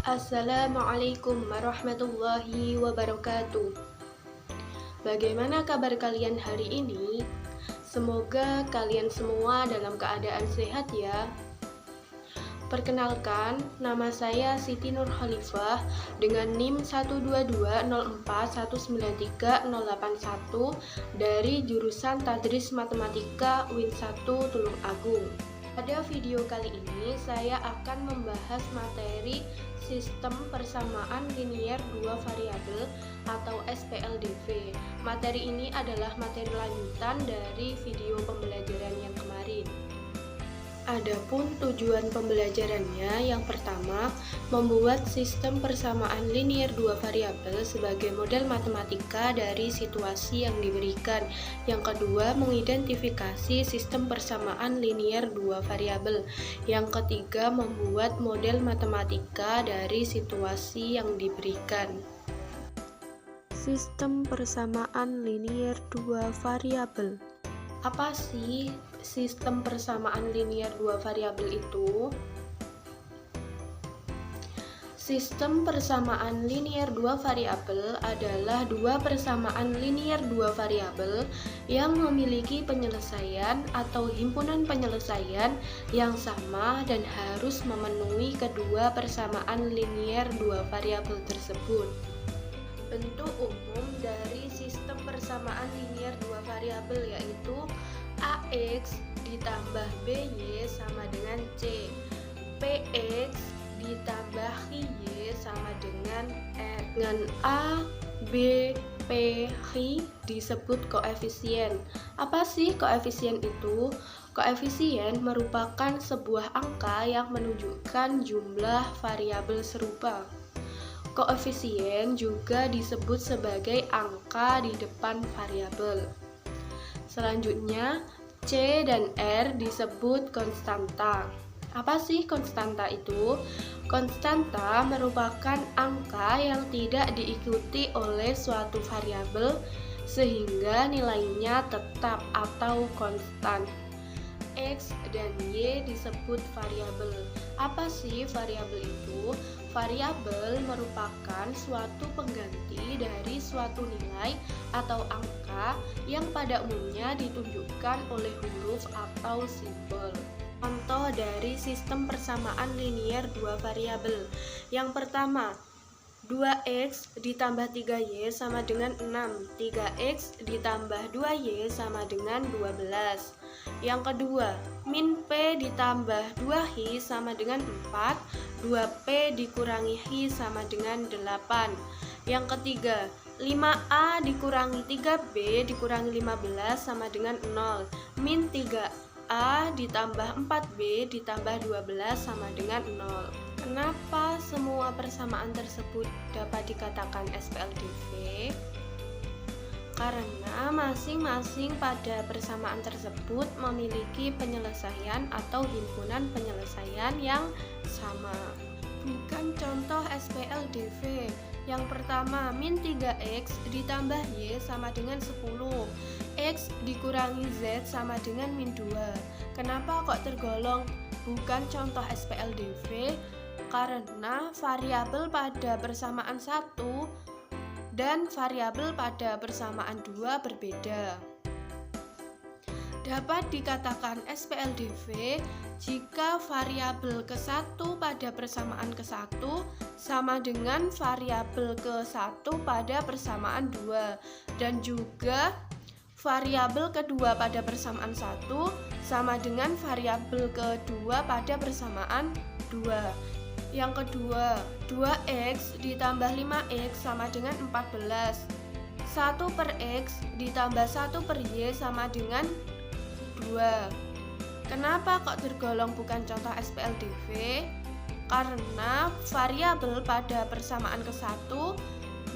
Assalamualaikum warahmatullahi wabarakatuh. Bagaimana kabar kalian hari ini? Semoga kalian semua dalam keadaan sehat ya. Perkenalkan, nama saya Siti Nur Khalifah dengan NIM 12204193081 dari jurusan Tadris Matematika Win 1 Tulung Agung. Pada video kali ini saya akan membahas materi sistem persamaan linier dua variabel atau SPLDV. Materi ini adalah materi lanjutan dari video pembelajaran yang kemarin. Adapun tujuan pembelajarannya, yang pertama, membuat sistem persamaan linier dua variabel sebagai model matematika dari situasi yang diberikan. Yang kedua, mengidentifikasi sistem persamaan linier dua variabel. Yang ketiga, membuat model matematika dari situasi yang diberikan. Sistem persamaan linier dua variabel. Apa sih sistem persamaan linier dua variabel itu? Sistem persamaan linier dua variabel adalah dua persamaan linier dua variabel yang memiliki penyelesaian atau himpunan penyelesaian yang sama dan harus memenuhi kedua persamaan linier dua variabel tersebut. Bentuk umum dari sistem persamaan linier dua variabel yaitu AX ditambah BY sama dengan C, PX ditambah Y sama dengan R. Dengan A, B, P, Q disebut koefisien. Apa sih koefisien itu? Koefisien merupakan sebuah angka yang menunjukkan jumlah variabel serupa. Koefisien juga disebut sebagai angka di depan variabel. Selanjutnya, C dan R disebut konstanta. Apa sih konstanta itu? Konstanta merupakan angka yang tidak diikuti oleh suatu variabel sehingga nilainya tetap atau konstan. X dan Y disebut variabel. Apa sih variabel itu? Variabel merupakan suatu pengganti dari suatu nilai atau angka yang pada umumnya ditunjukkan oleh huruf atau simbol. Contoh dari sistem persamaan linier dua variabel. Yang pertama, 2x ditambah 3y sama dengan 6. 3x ditambah 2y sama dengan 12. Yang kedua, min p ditambah 2hi sama dengan 4. 2p dikurangi hi sama dengan 8. Yang ketiga, 5a dikurangi 3b dikurangi 15 sama dengan 0. Min 3a ditambah 4b ditambah 12 sama dengan 0. Kenapa semua persamaan tersebut dapat dikatakan SPLDV? Karena masing-masing pada persamaan tersebut memiliki penyelesaian atau himpunan penyelesaian yang sama. Bukan contoh SPLDV. Yang pertama, min 3x ditambah y sama dengan 10. X dikurangi z sama dengan min 2. Kenapa kok tergolong bukan contoh SPLDV? Karena variabel pada persamaan 1 dan variabel pada persamaan 2 berbeda. Dapat dikatakan SPLDV jika variabel ke-1 pada persamaan ke-1 sama dengan variabel ke-1 pada persamaan 2 dan juga variabel kedua pada persamaan 1 sama dengan variabel kedua pada persamaan 2. Yang kedua, 2x ditambah 5x sama dengan 14. 1 per x ditambah 1 per y sama dengan 2. Kenapa kok tergolong bukan contoh SPLDV? Karena variabel pada persamaan ke-1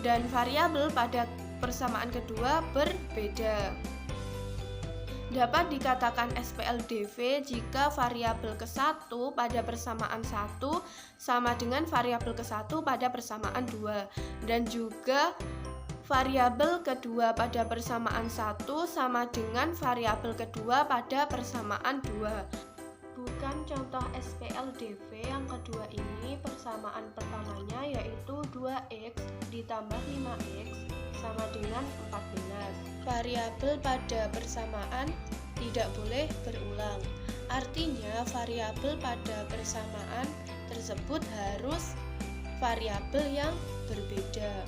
dan variabel pada persamaan kedua berbeda. Dapat dikatakan SPLDV jika variabel ke-1 pada persamaan 1 sama dengan variabel ke-1 pada persamaan 2 dan juga variabel kedua pada persamaan 1 sama dengan variabel kedua pada persamaan 2. Perhatikan contoh SPLDV yang kedua ini, persamaan pertamanya yaitu 2x ditambah 5x sama dengan 14. Variabel pada persamaan tidak boleh berulang. Artinya variabel pada persamaan tersebut harus variabel yang berbeda.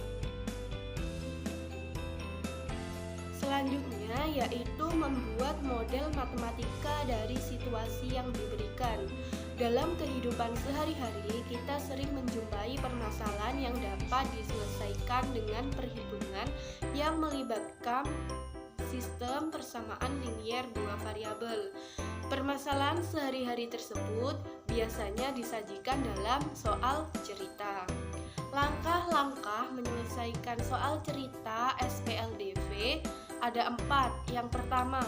Selanjutnya yaitu membuat model matematika dari situasi yang diberikan. Dalam kehidupan sehari-hari, kita sering menjumpai permasalahan yang dapat diselesaikan dengan perhitungan yang melibatkan sistem persamaan linier dua variabel. Permasalahan sehari-hari tersebut biasanya disajikan dalam soal cerita. Langkah-langkah menyelesaikan soal cerita SPLDV ada 4. Yang pertama,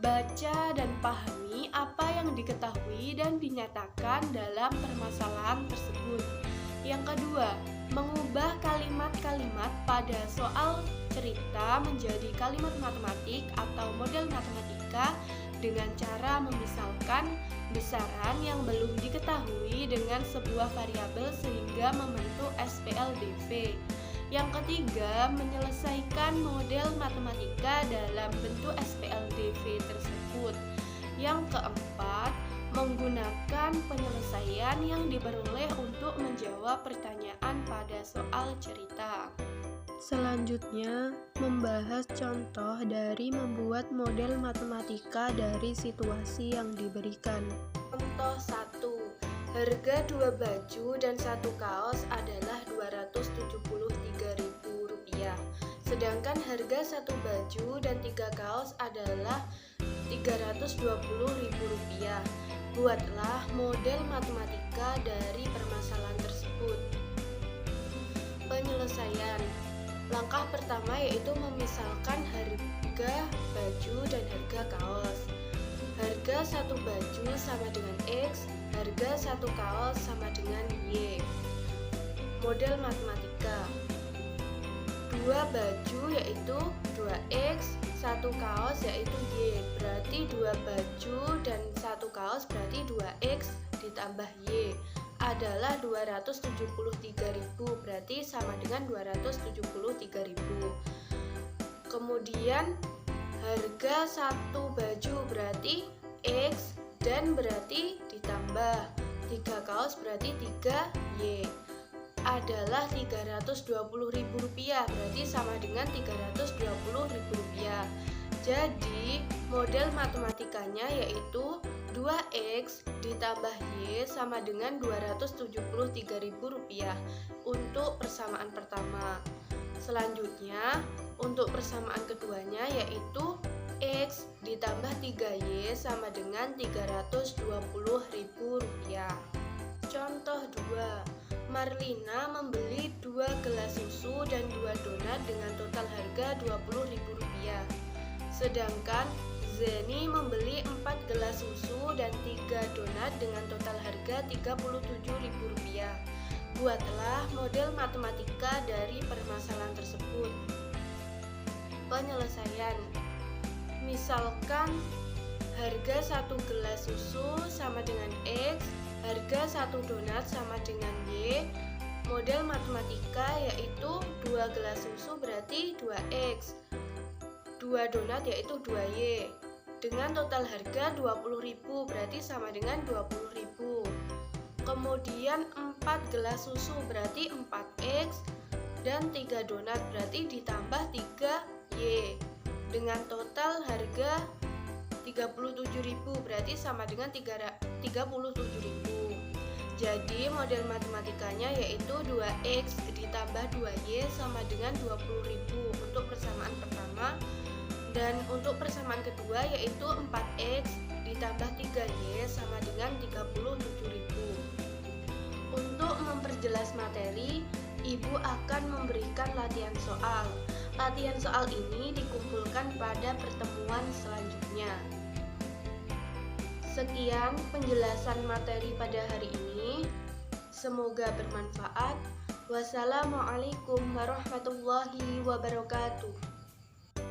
baca dan pahami apa yang diketahui dan dinyatakan dalam permasalahan tersebut. Yang kedua, mengubah kalimat-kalimat pada soal cerita menjadi kalimat matematik atau model matematika dengan cara memisalkan besaran yang belum diketahui dengan sebuah variabel sehingga membentuk SPLDV. Yang ketiga, menyelesaikan model matematika dalam bentuk SPLDV tersebut. Yang keempat, menggunakan penyelesaian yang diperoleh untuk menjawab pertanyaan pada soal cerita. Selanjutnya, membahas contoh dari membuat model matematika dari situasi yang diberikan. Contoh 1. Harga 2 baju dan 1 kaos adalah Rp273.000. Sedangkan harga 1 baju dan 3 kaos adalah Rp320.000. Buatlah model matematika dari permasalahan tersebut. Penyelesaian. Langkah pertama yaitu memisalkan harga baju dan harga kaos. Harga 1 baju sama dengan X, harga 1 kaos sama dengan Y. Model matematika. 2 baju yaitu 2X, 1 kaos yaitu Y. Berarti 2 baju dan 1 kaos berarti 2X ditambah Y adalah 273.000, berarti sama dengan 273.000. Kemudian harga 1 baju berarti X dan berarti ditambah 3 kaos berarti 3Y adalah Rp320.000, berarti sama dengan Rp320.000. Jadi model matematikanya yaitu 2X ditambah Y sama dengan Rp273.000 untuk persamaan pertama. Selanjutnya untuk persamaan keduanya yaitu X ditambah 3Y sama dengan Rp320.000. Contoh 2. Marlina membeli 2 gelas susu dan 2 donat dengan total harga Rp20.000. Sedangkan Zeni membeli 4 gelas susu dan 3 donat dengan total harga Rp37.000. Buatlah model matematika dari permasalahan tersebut. Penyelesaian. Misalkan harga 1 gelas susu sama dengan X, harga 1 donat sama dengan Y. Model matematika yaitu 2 gelas susu berarti 2X, 2 donat yaitu 2Y. Dengan total harga Rp20.000 berarti sama dengan Rp20.000. Kemudian 4 gelas susu berarti 4X dan 3 donat berarti ditambah 3Y. Dengan total harga Rp37.000 berarti sama dengan Rp37.000. Jadi model matematikanya yaitu 2X ditambah 2Y sama dengan Rp20.000 untuk persamaan pertama. Dan untuk persamaan kedua yaitu 4X ditambah 3Y sama dengan Rp37.000. Untuk memperjelas materi, Ibu akan memberikan latihan soal. Latihan soal ini dikumpulkan pada pertemuan selanjutnya. Sekian penjelasan materi pada hari ini. Semoga bermanfaat. Wassalamualaikum warahmatullahi wabarakatuh.